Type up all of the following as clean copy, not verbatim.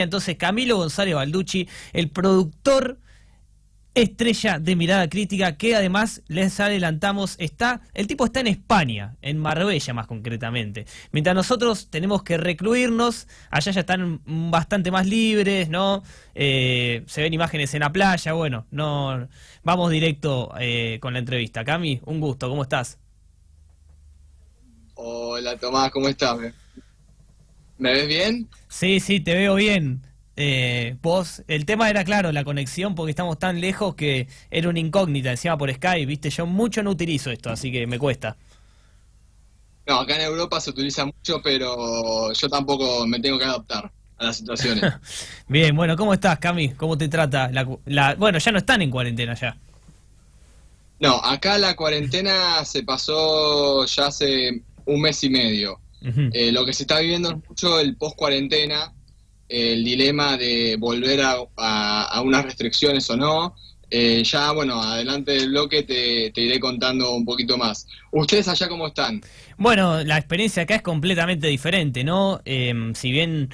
Entonces, Camilo González Balducci, el productor estrella de Mirada Crítica, que además, les adelantamos, el tipo está en España, en Marbella más concretamente. Mientras nosotros tenemos que recluirnos, allá ya están bastante más libres, ¿no? Se ven imágenes en la playa, bueno, no, vamos directo con la entrevista. Cami, un gusto, ¿cómo estás? Hola Tomás, ¿cómo estás? ¿Me ves bien? Sí, sí, te veo bien. Vos, el tema era claro, la conexión, porque estamos tan lejos que era una incógnita, encima por Skype, ¿viste? Yo mucho no utilizo esto, así que me cuesta. No, acá en Europa se utiliza mucho, pero yo tampoco me tengo que adaptar a las situaciones. Bien, bueno, ¿cómo estás, Cami? ¿Cómo te trata Bueno, ya no están en cuarentena ya. No, acá la cuarentena se pasó ya hace un mes y medio. Ujú. Lo que se está viviendo es mucho el post-cuarentena, el dilema de volver a unas restricciones o no. Ya, bueno, adelante del bloque te iré contando un poquito más. ¿Ustedes allá cómo están? Bueno, la experiencia acá es completamente diferente, ¿no? Si bien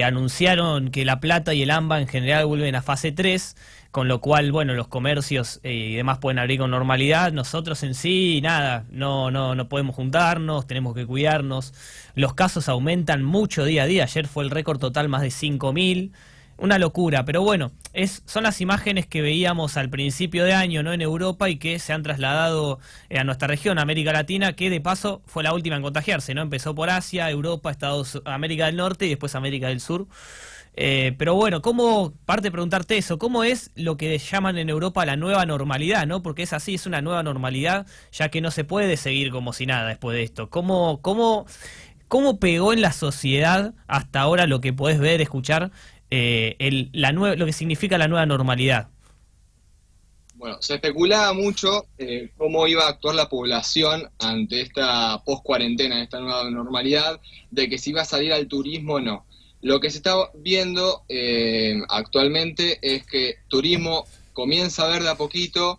anunciaron que La Plata y el AMBA en general vuelven a fase 3, con lo cual, bueno, los comercios y demás pueden abrir con normalidad, nosotros en sí, nada, no podemos juntarnos, tenemos que cuidarnos. Los casos aumentan mucho día a día, ayer fue el récord total más de 5.000. Una locura, pero bueno, son las imágenes que veíamos al principio de año, ¿no? En Europa y que se han trasladado a nuestra región, América Latina, que de paso fue la última en contagiarse, ¿no? Empezó por Asia, Europa, América del Norte y después América del Sur. Pero bueno, parte de preguntarte eso, ¿cómo es lo que llaman en Europa la nueva normalidad, ¿no? Porque es así, es una nueva normalidad, ya que no se puede seguir como si nada después de esto. ¿Cómo pegó en la sociedad hasta ahora lo que podés ver, escuchar? Lo que significa la nueva normalidad. Bueno, se especulaba mucho cómo iba a actuar la población ante esta post-cuarentena, esta nueva normalidad, de que si iba a salir al turismo o no. Lo que se está viendo actualmente es que turismo comienza a ver de a poquito,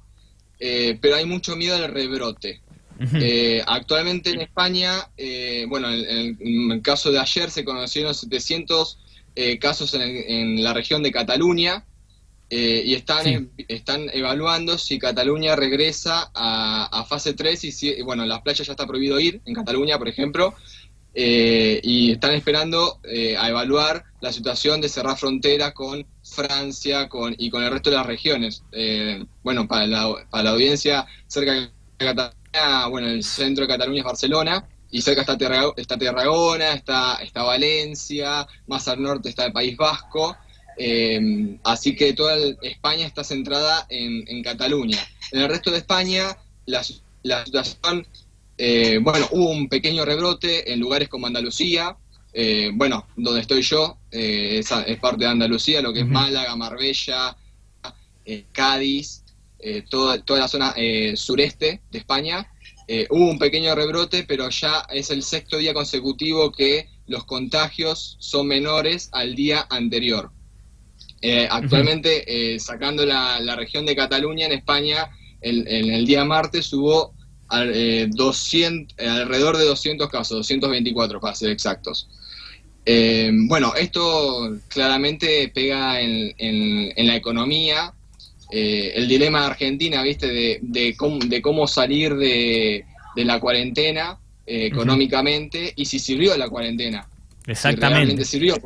pero hay mucho miedo al rebrote. Ujú. Actualmente en España, bueno, en el caso de ayer se conocieron 700 casos en la región de Cataluña, y Sí. están evaluando si Cataluña regresa a fase 3 y si, bueno, en las playas ya está prohibido ir, en Cataluña, por ejemplo, y están esperando a evaluar la situación de cerrar frontera con Francia y con el resto de las regiones. Bueno, para la audiencia, cerca de Cataluña, bueno, el centro de Cataluña es Barcelona, y cerca está Tarragona, está Valencia, más al norte está el País Vasco. Así que toda España está centrada en Cataluña. En el resto de España, la situación, bueno, hubo un pequeño rebrote en lugares como Andalucía, bueno, donde estoy yo, es parte de Andalucía, lo que es Ujú. Málaga, Marbella, Cádiz, toda la zona sureste de España. Hubo un pequeño rebrote, pero ya es el sexto día consecutivo que los contagios son menores al día anterior. Ujú. Actualmente, sacando la región de Cataluña, en España, en el día martes hubo alrededor de 200 casos, 224 para ser exactos. Bueno, esto claramente pega en la economía. El dilema de Argentina, ¿viste? De cómo salir de la cuarentena Ujú. económicamente, y si sirvió la cuarentena, si realmente Exactamente. sirvió.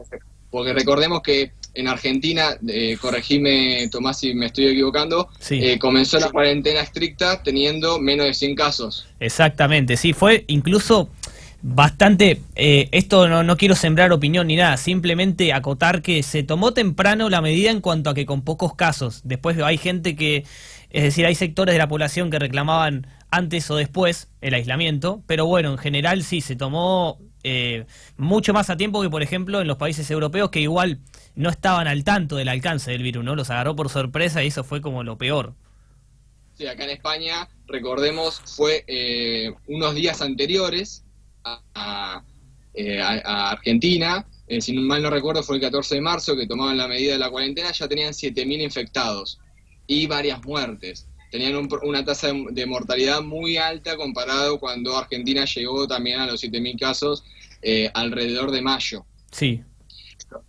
Porque recordemos que en Argentina, corregime Tomás si me estoy equivocando, Sí. comenzó la cuarentena estricta teniendo menos de 100 casos. Exactamente, sí, fue incluso bastante, esto no quiero sembrar opinión ni nada, simplemente acotar que se tomó temprano la medida en cuanto a que con pocos casos, después hay gente es decir, hay sectores de la población que reclamaban antes o después el aislamiento, pero bueno, en general sí, se tomó mucho más a tiempo que, por ejemplo, en los países europeos que igual no estaban al tanto del alcance del virus, ¿no? Los agarró por sorpresa y eso fue como lo peor. Sí, acá en España, recordemos, fue unos días anteriores a Argentina. Si mal no recuerdo, fue el 14 de marzo que tomaban la medida de la cuarentena, ya tenían 7.000 infectados y varias muertes. Tenían una tasa de mortalidad muy alta comparado cuando Argentina llegó también a los 7.000 casos alrededor de mayo. Sí.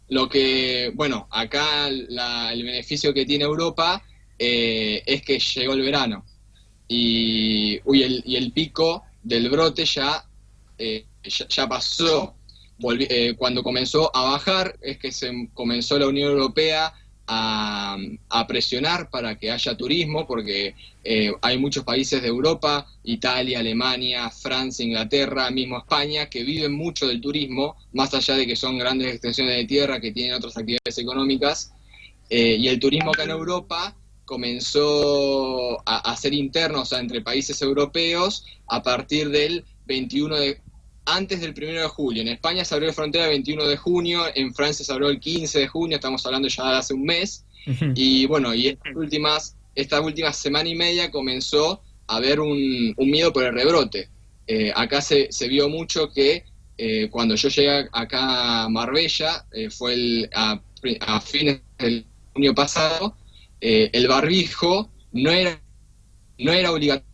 Lo que, bueno, acá el beneficio que tiene Europa es que llegó el verano y el pico del brote ya pasó. Cuando comenzó a bajar es que se comenzó la Unión Europea a presionar para que haya turismo, porque hay muchos países de Europa, Italia, Alemania, Francia, Inglaterra, mismo España, que viven mucho del turismo, más allá de que son grandes extensiones de tierra que tienen otras actividades económicas, y el turismo acá en Europa comenzó a ser interno, o sea, entre países europeos, a partir del 21 de... Antes del 1 de julio. En España se abrió la frontera el 21 de junio, en Francia se abrió el 15 de junio, estamos hablando ya de hace un mes. Ujú. Y bueno, y esta última semana y media comenzó a haber un miedo por el rebrote. Acá se vio mucho que cuando yo llegué acá a Marbella, fue a fines del junio pasado, el barbijo no era obligatorio.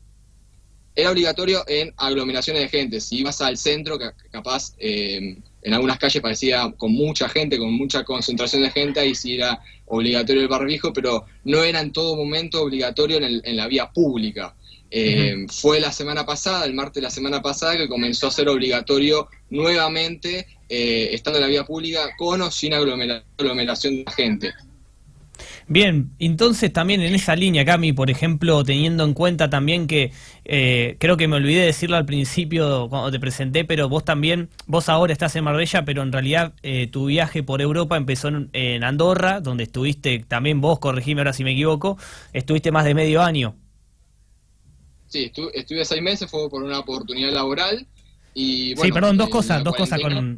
Era obligatorio en aglomeraciones de gente. Si ibas al centro, capaz en algunas calles parecía con mucha gente, con mucha concentración de gente, ahí sí era obligatorio el barbijo, pero no era en todo momento obligatorio en la vía pública. Fue la semana pasada, el martes de la semana pasada, que comenzó a ser obligatorio nuevamente, estando en la vía pública, con o sin aglomeración de gente. Bien, entonces también en esa línea, Cami, por ejemplo, teniendo en cuenta también que creo que me olvidé de decirlo al principio cuando te presenté, pero vos ahora estás en Marbella, pero en realidad tu viaje por Europa empezó en Andorra, donde estuviste también vos, corregime ahora si me equivoco, estuviste más de medio año. Sí, estuve 6 meses, fue por una oportunidad laboral. Y Sí, bueno, perdón, la cuarentena.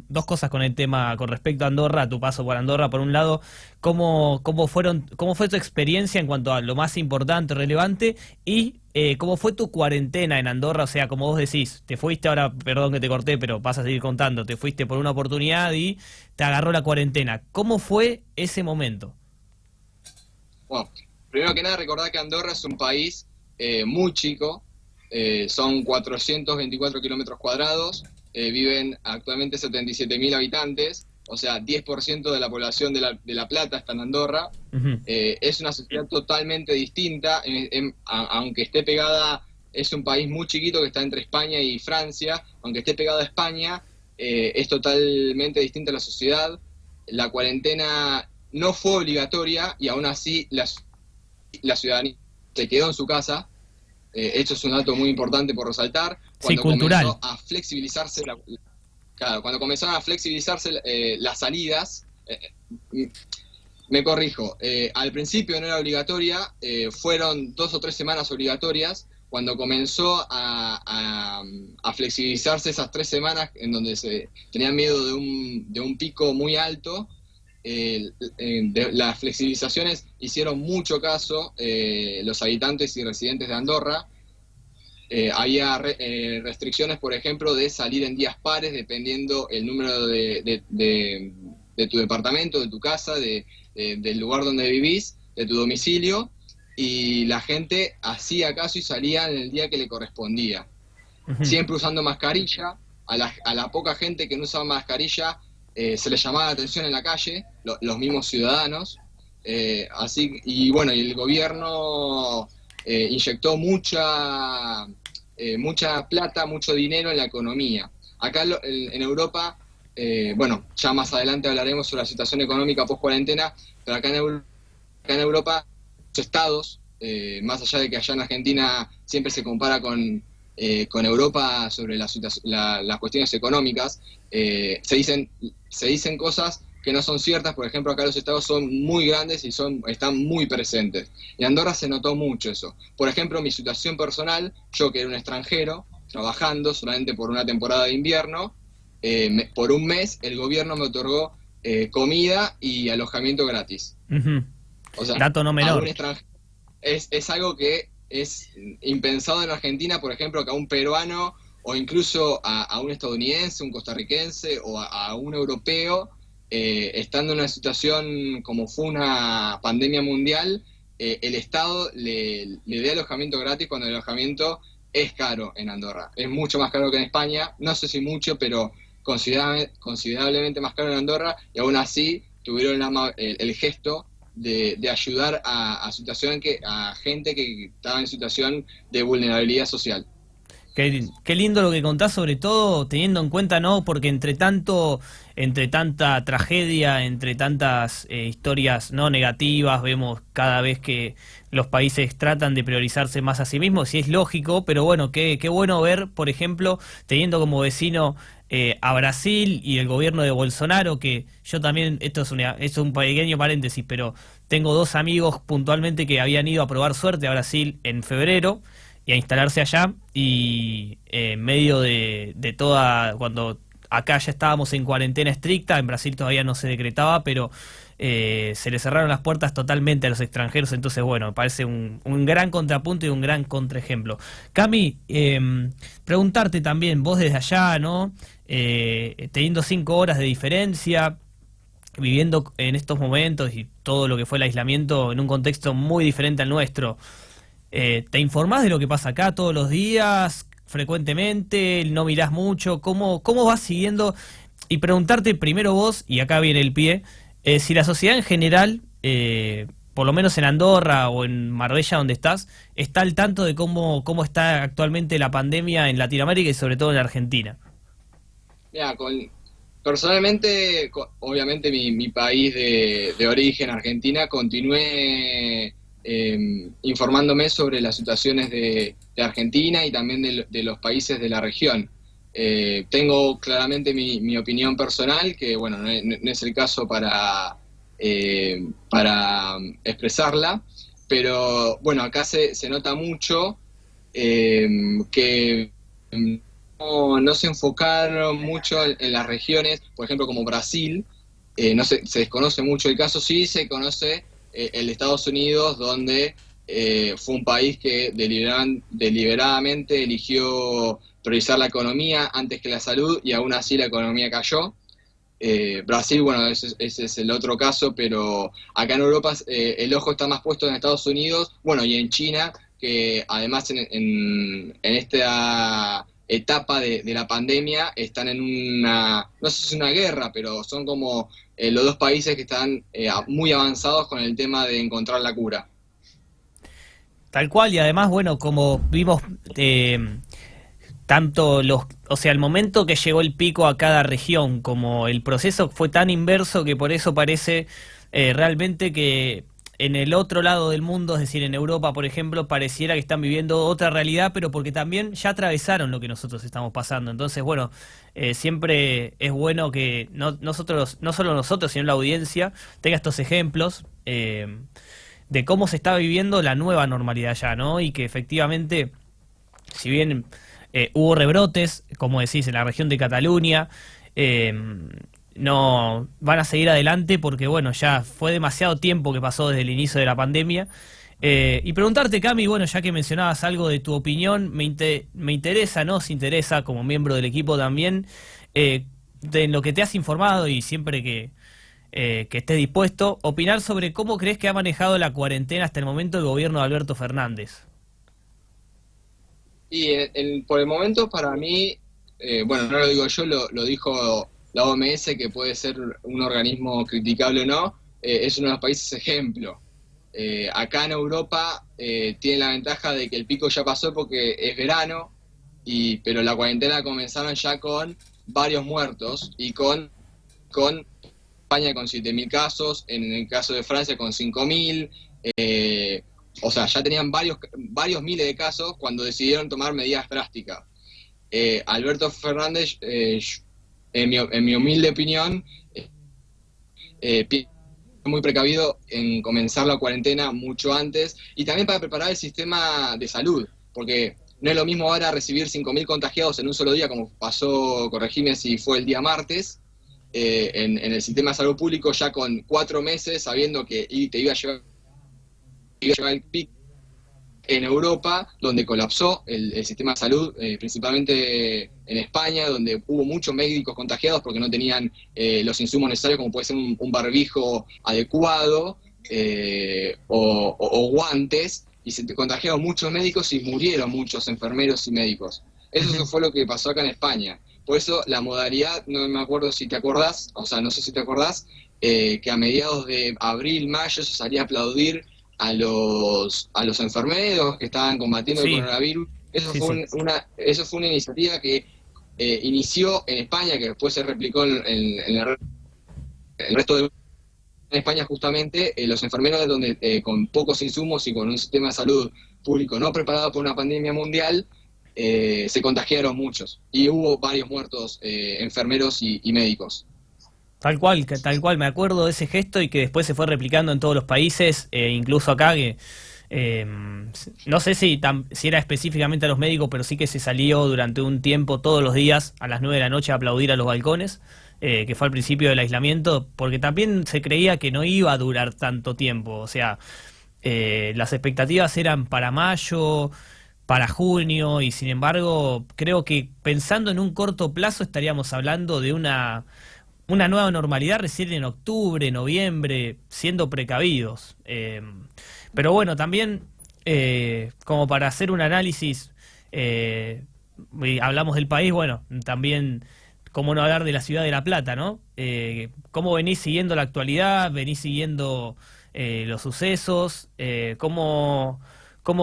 dos cosas con el tema con respecto a Andorra, tu paso por Andorra, por un lado, cómo fue tu experiencia en cuanto a lo más importante, relevante, y cómo fue tu cuarentena en Andorra, o sea, como vos decís, te fuiste ahora, perdón que te corté, pero vas a seguir contando, te fuiste por una oportunidad y te agarró la cuarentena. ¿Cómo fue ese momento? Bueno, primero que nada, recordar que Andorra es un país muy chico, son 424 kilómetros cuadrados, viven actualmente 77.000 habitantes, o sea, 10% de la población de La Plata está en Andorra. Ujú. Es una sociedad totalmente distinta, aunque esté pegada, es un país muy chiquito que está entre España y Francia, aunque esté pegado a España, es totalmente distinta la sociedad. La cuarentena no fue obligatoria y aún así la ciudadanía se quedó en su casa. Esto es un dato muy importante por resaltar. Sí, Cuando cultural. comenzó a flexibilizarse, claro, cuando comenzaron a flexibilizarse las salidas, me corrijo, al principio no era obligatoria, fueron 2 o 3 semanas obligatorias. Cuando comenzó a flexibilizarse esas 3 semanas en donde se tenía miedo de un pico muy alto, las flexibilizaciones hicieron mucho caso los habitantes y residentes de Andorra. Había restricciones, por ejemplo, de salir en días pares dependiendo el número de tu departamento, de tu casa, del lugar donde vivís, de tu domicilio, y la gente hacía caso y salía en el día que le correspondía. Ujú. Siempre usando mascarilla. A la poca gente que no usaba mascarilla se les llamaba la atención en la calle, los mismos ciudadanos. Y bueno, y el gobierno inyectó mucha plata, mucho dinero en la economía. Acá en Europa, bueno, ya más adelante hablaremos sobre la situación económica post-cuarentena, pero acá en Europa, los estados, más allá de que allá en Argentina siempre se compara con Europa sobre las cuestiones económicas, se dicen cosas que no son ciertas. Por ejemplo, acá los estados son muy grandes y están muy presentes. En Andorra se notó mucho eso. Por ejemplo, mi situación personal, yo que era un extranjero, trabajando solamente por una temporada de invierno, por un mes el gobierno me otorgó comida y alojamiento gratis. Ujú. O sea, Dato no a un menor. extranjero es algo que es impensado en Argentina, por ejemplo, que a un peruano o incluso a un estadounidense, un costarricense o a un europeo, estando en una situación como fue una pandemia mundial, el Estado le dé alojamiento gratis cuando el alojamiento es caro en Andorra. Es mucho más caro que en España, no sé si mucho, pero considerablemente más caro en Andorra, y aún así tuvieron el gesto de ayudar a gente que estaba en situación de vulnerabilidad social. Qué lindo lo que contás, sobre todo teniendo en cuenta, ¿no? Porque entre tanta tragedia, entre tantas historias no negativas, vemos cada vez que los países tratan de priorizarse más a sí mismos, y es lógico, pero bueno, qué bueno ver, por ejemplo, teniendo como vecino a Brasil y el gobierno de Bolsonaro, que yo también, esto es un pequeño paréntesis, pero tengo dos amigos puntualmente que habían ido a probar suerte a Brasil en febrero y a instalarse allá, y en medio de toda, cuando acá ya estábamos en cuarentena estricta, en Brasil todavía no se decretaba, pero se le cerraron las puertas totalmente a los extranjeros. Entonces bueno, me parece un gran contrapunto y un gran contraejemplo. Cami, preguntarte también, vos desde allá, ¿no? Teniendo 5 horas de diferencia, viviendo en estos momentos y todo lo que fue el aislamiento en un contexto muy diferente al nuestro, ¿te informás de lo que pasa acá todos los días, frecuentemente? ¿No mirás mucho? ¿Cómo vas siguiendo? Y preguntarte primero vos, y acá viene el pie, si la sociedad en general, por lo menos en Andorra o en Marbella donde estás, está al tanto de cómo está actualmente la pandemia en Latinoamérica y sobre todo en Argentina. Mira, personalmente, obviamente mi país de origen, Argentina, continué informándome sobre las situaciones de Argentina y también de los países de la región. Tengo claramente mi opinión personal, que bueno, no es el caso para expresarla, pero bueno, acá se nota mucho que no se enfocaron mucho en las regiones, por ejemplo, como Brasil. No se desconoce mucho el caso, sí se conoce el de Estados Unidos, donde fue un país que deliberadamente eligió priorizar la economía antes que la salud, y aún así la economía cayó. Brasil, bueno, ese es el otro caso, pero acá en Europa el ojo está más puesto en Estados Unidos, bueno, y en China, que además en esta etapa de la pandemia están en una, no sé si es una guerra, pero son como los dos países que están muy avanzados con el tema de encontrar la cura. Tal cual, y además, bueno, como vimos, tanto o sea, el momento que llegó el pico a cada región, como el proceso fue tan inverso, que por eso parece realmente que en el otro lado del mundo, es decir, en Europa, por ejemplo, pareciera que están viviendo otra realidad, pero porque también ya atravesaron lo que nosotros estamos pasando. Entonces, bueno, siempre es bueno que no solo nosotros, sino la audiencia, tenga estos ejemplos de cómo se está viviendo la nueva normalidad ya, ¿no? Y que efectivamente, si bien hubo rebrotes, como decís, en la región de Cataluña, no van a seguir adelante porque, bueno, ya fue demasiado tiempo que pasó desde el inicio de la pandemia. Y preguntarte, Cami, bueno, ya que mencionabas algo de tu opinión, me interesa, nos interesa como miembro del equipo también, de lo que te has informado, y siempre que estés dispuesto, opinar sobre cómo crees que ha manejado la cuarentena hasta el momento el gobierno de Alberto Fernández. Y por el momento, para mí, bueno, no lo digo yo, lo dijo la OMS, que puede ser un organismo criticable o no, es uno de los países ejemplo. Acá en Europa tiene la ventaja de que el pico ya pasó porque es verano, pero la cuarentena comenzaron ya con varios muertos y con España con 7.000 casos, en el caso de Francia con 5.000, o sea, ya tenían varios miles de casos cuando decidieron tomar medidas drásticas. Alberto Fernández, en mi humilde opinión, muy precavido en comenzar la cuarentena mucho antes, y también para preparar el sistema de salud, porque no es lo mismo ahora recibir 5.000 contagiados en un solo día, como pasó, corregime si fue el día martes, en el sistema de salud público, ya con 4 meses, sabiendo que te iba a llevar el pico en Europa, donde colapsó el sistema de salud, principalmente en España, donde hubo muchos médicos contagiados porque no tenían los insumos necesarios, como puede ser un barbijo adecuado o guantes, y se contagiaron muchos médicos y murieron muchos enfermeros y médicos. Eso fue lo que pasó acá en España. Por eso la modalidad, no me acuerdo si te acordás, o sea, no sé si te acordás, que a mediados de abril, mayo se salía a aplaudir a los enfermeros que estaban combatiendo el Sí, coronavirus. Eso sí, fue sí. eso fue una iniciativa que inició en España, que después se replicó en el resto de en España justamente los enfermeros donde con pocos insumos y con un sistema de salud público no preparado por una pandemia mundial, se contagiaron muchos y hubo varios muertos enfermeros y médicos. Tal cual, me acuerdo de ese gesto y que después se fue replicando en todos los países, incluso acá, que eh, no sé si era específicamente a los médicos, pero sí que se salió durante un tiempo todos los días a las 9 de la noche a aplaudir a los balcones, que fue al principio del aislamiento, porque también se creía que no iba a durar tanto tiempo, o sea, las expectativas eran para mayo, para junio, y sin embargo, creo que pensando en un corto plazo estaríamos hablando de una nueva normalidad recién en octubre, noviembre, siendo precavidos. Pero bueno, también como para hacer un análisis, y hablamos del país, bueno, también cómo no hablar de la ciudad de La Plata, ¿no? ¿Cómo venís siguiendo la actualidad? ¿Venís siguiendo los sucesos? ¿Cómo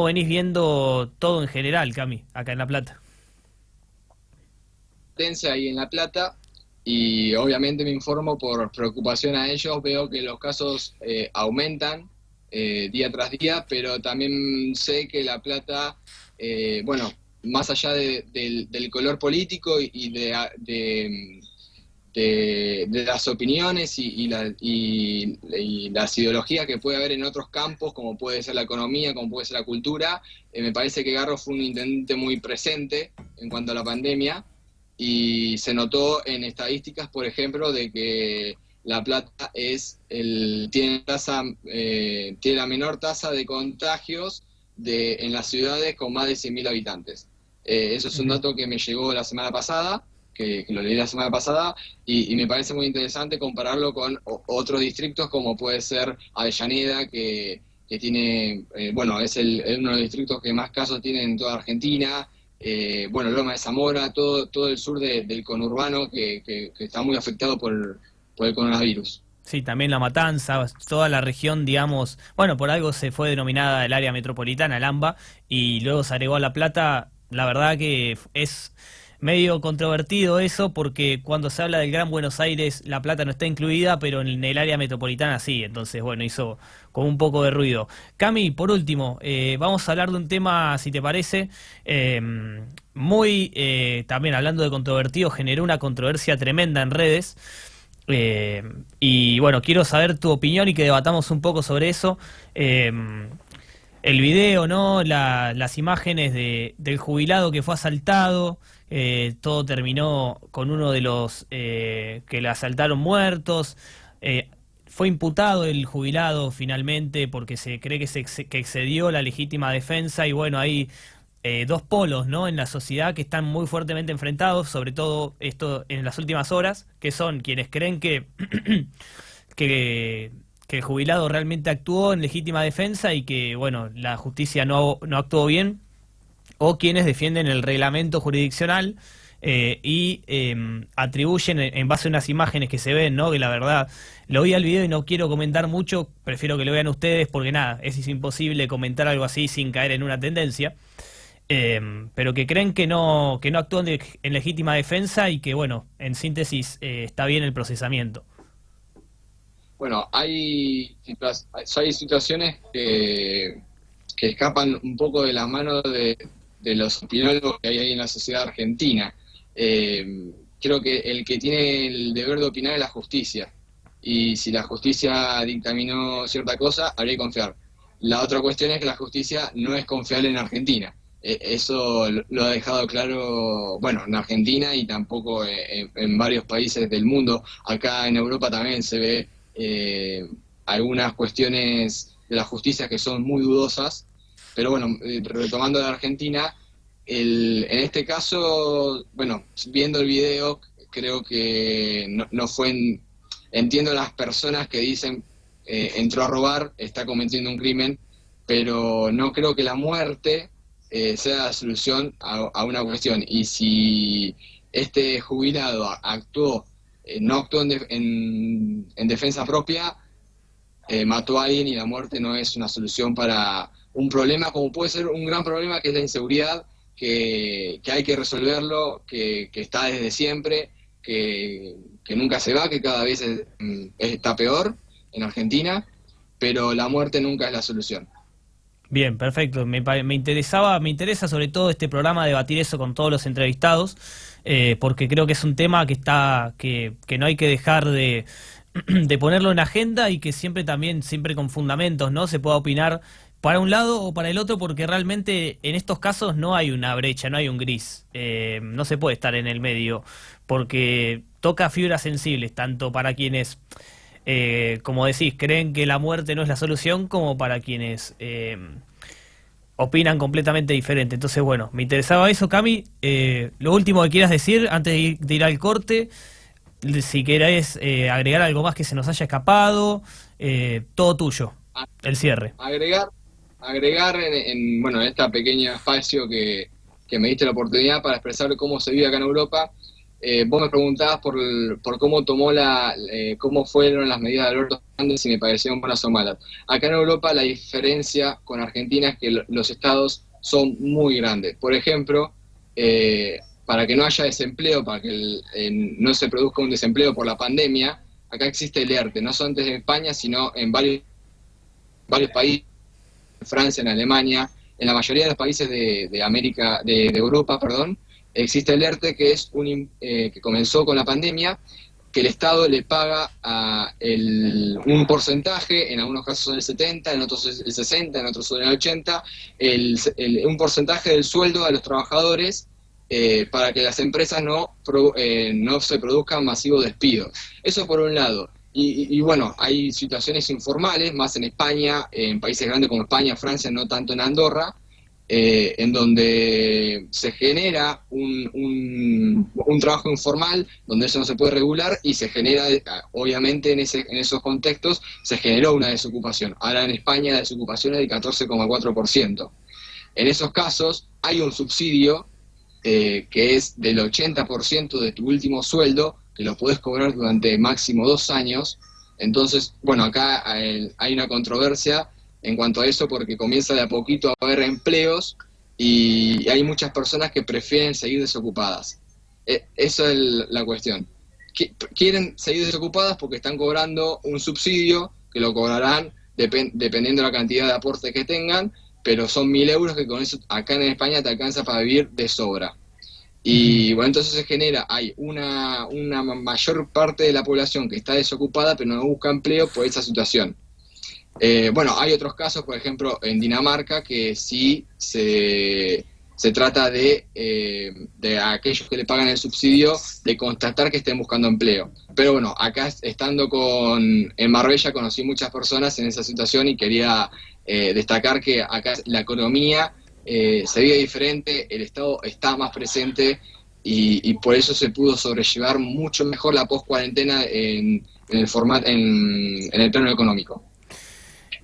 venís viendo todo en general, Cami, acá en La Plata? Tense ahí en La Plata y obviamente me informo por preocupación a ellos, veo que los casos aumentan día tras día, pero también sé que La Plata, bueno, más allá del color político y de las opiniones y las ideologías que puede haber en otros campos, como puede ser la economía, como puede ser la cultura, me parece que Garro fue un intendente muy presente en cuanto a la pandemia y se notó en estadísticas, por ejemplo, de que La Plata tiene la menor tasa de contagios en las ciudades con más de 100.000 habitantes. Eso es un Ujú. dato que me llegó la semana pasada, que lo leí la semana pasada, y me parece muy interesante compararlo con otros distritos como puede ser Avellaneda, que tiene, bueno, es uno de los distritos que más casos tiene en toda Argentina. Bueno, Loma de Zamora, todo el sur del conurbano que está muy afectado por el coronavirus. Sí, también La Matanza, toda la región, digamos, bueno, por algo se fue denominada el área metropolitana, el AMBA, y luego se agregó a La Plata. La verdad que es medio controvertido eso, porque cuando se habla del Gran Buenos Aires, La Plata no está incluida, pero en el área metropolitana sí, entonces, bueno, hizo como un poco de ruido. Cami, por último, vamos a hablar de un tema, si te parece, también hablando de controvertido, generó una controversia tremenda en redes. Eh, y bueno, quiero saber tu opinión y que debatamos un poco sobre eso. Eh, el video, ¿no? Las imágenes del jubilado que fue asaltado. Todo terminó con uno de los que le asaltaron muertos. Fue imputado el jubilado finalmente porque se cree que excedió la legítima defensa y bueno, hay dos polos, ¿no? En la sociedad que están muy fuertemente enfrentados, sobre todo esto en las últimas horas, que son quienes creen que, que el jubilado realmente actuó en legítima defensa y que, bueno, la justicia no actuó bien, o quienes defienden el reglamento jurisdiccional atribuyen en base a unas imágenes que se ven, ¿no? Que la verdad, lo vi al video y no quiero comentar mucho, prefiero que lo vean ustedes porque nada, es imposible comentar algo así sin caer en una tendencia. Pero que creen que no actúan en legítima defensa y que, bueno, en síntesis, está bien el procesamiento. Bueno, hay situaciones que escapan un poco de las manos de los opinólogos que hay ahí en la sociedad argentina. Creo que el que tiene el deber de opinar es la justicia. Y si la justicia dictaminó cierta cosa, habría que confiar. La otra cuestión es que la justicia no es confiable en Argentina. Eso lo ha dejado claro, bueno, en Argentina y tampoco en varios países del mundo. Acá en Europa también se ve algunas cuestiones de la justicia que son muy dudosas. Pero bueno, retomando la Argentina, en este caso, bueno, viendo el video, creo que no fue entiendo las personas que dicen entró a robar, está cometiendo un crimen, pero no creo que la muerte sea la solución a una cuestión. Y si este jubilado no actuó en defensa propia, mató a alguien, y la muerte no es una solución para un problema como puede ser un gran problema, que es la inseguridad, que hay que resolverlo, que está desde siempre, que nunca se va, que cada vez está peor en Argentina, pero la muerte nunca es la solución. Bien, perfecto. Me interesa sobre todo este programa debatir eso con todos los entrevistados, porque creo que es un tema que no hay que dejar de ponerlo en agenda, y que siempre con fundamentos, ¿no? Se pueda opinar para un lado o para el otro, porque realmente en estos casos no hay una brecha, no hay un gris. No se puede estar en el medio, porque toca fibras sensibles, tanto para quienes, como decís, creen que la muerte no es la solución, como para quienes opinan completamente diferente. Entonces, bueno, me interesaba eso, Cami. Lo último que quieras decir antes de ir al corte, si querés agregar algo más que se nos haya escapado, todo tuyo, el cierre. Agregar bueno, en este pequeño espacio que me diste la oportunidad para expresar cómo se vive acá en Europa. Vos me preguntabas por cómo fueron las medidas de Alberto Fernández, si me parecieron buenas o malas. Acá en Europa la diferencia con Argentina es que los estados son muy grandes. Por ejemplo, para que no haya desempleo, para que no se produzca un desempleo por la pandemia, acá existe el ERTE, no solamente en España, sino en varios países, en Francia, en Alemania, en la mayoría de los países de Europa, perdón. Existe el ERTE, que es que comenzó con la pandemia, que el Estado le paga un porcentaje, en algunos casos el 70, en otros el 60, en otros el 80, un porcentaje del sueldo de los trabajadores, para que las empresas no se produzcan masivos despidos. Eso por un lado. Y bueno, hay situaciones informales, más en España, en países grandes como España, Francia, no tanto en Andorra, en donde se genera un trabajo informal, donde eso no se puede regular, y se genera, obviamente en esos contextos, se generó una desocupación. Ahora en España la desocupación es del 14,4%. En esos casos hay un subsidio que es del 80% de tu último sueldo, que lo podés cobrar durante máximo 2 años. Entonces, bueno, acá hay una controversia en cuanto a eso, porque comienza de a poquito a haber empleos y hay muchas personas que prefieren seguir desocupadas. Esa es la cuestión. Quieren seguir desocupadas porque están cobrando un subsidio, que lo cobrarán dependiendo de la cantidad de aporte que tengan, pero son 1.000 euros que con eso acá en España te alcanza para vivir de sobra. Y bueno, entonces hay una mayor parte de la población que está desocupada, pero no busca empleo por esa situación. Bueno, hay otros casos, por ejemplo, en Dinamarca, que sí se trata de aquellos que le pagan el subsidio, de constatar que estén buscando empleo. Pero bueno, acá estando en Marbella conocí muchas personas en esa situación, y quería destacar que acá la economía se vive diferente, el Estado está más presente, y por eso se pudo sobrellevar mucho mejor la post-cuarentena en el plano económico.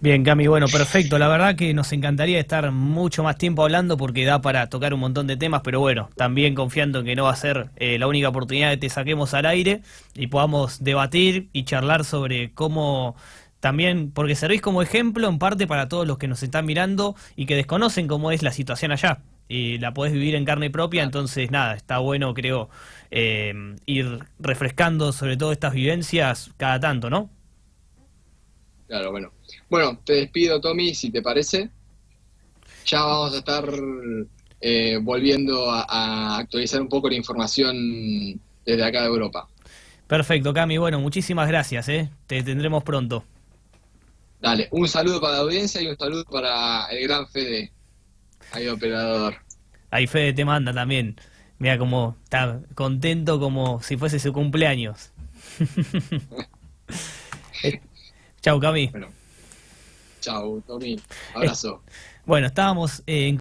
Bien, Cami, bueno, perfecto. La verdad que nos encantaría estar mucho más tiempo hablando, porque da para tocar un montón de temas, pero bueno, también confiando en que no va a ser la única oportunidad que te saquemos al aire y podamos debatir y charlar sobre cómo también, porque servís como ejemplo en parte para todos los que nos están mirando y que desconocen cómo es la situación allá. Y la podés vivir en carne propia, entonces nada, está bueno, creo, ir refrescando sobre todo estas vivencias cada tanto, ¿no? Claro, bueno. Bueno, te despido, Tommy, si te parece. Ya vamos a estar volviendo a actualizar un poco la información desde acá de Europa. Perfecto, Cami. Bueno, muchísimas gracias, ¿eh? Te tendremos pronto. Dale, un saludo para la audiencia y un saludo para el gran Fede, ahí operador. Ahí Fede te manda también. Mira cómo está contento, como si fuese su cumpleaños. Chau, Cami. Bueno, chau, Tommy. Abrazo. Bueno, estábamos en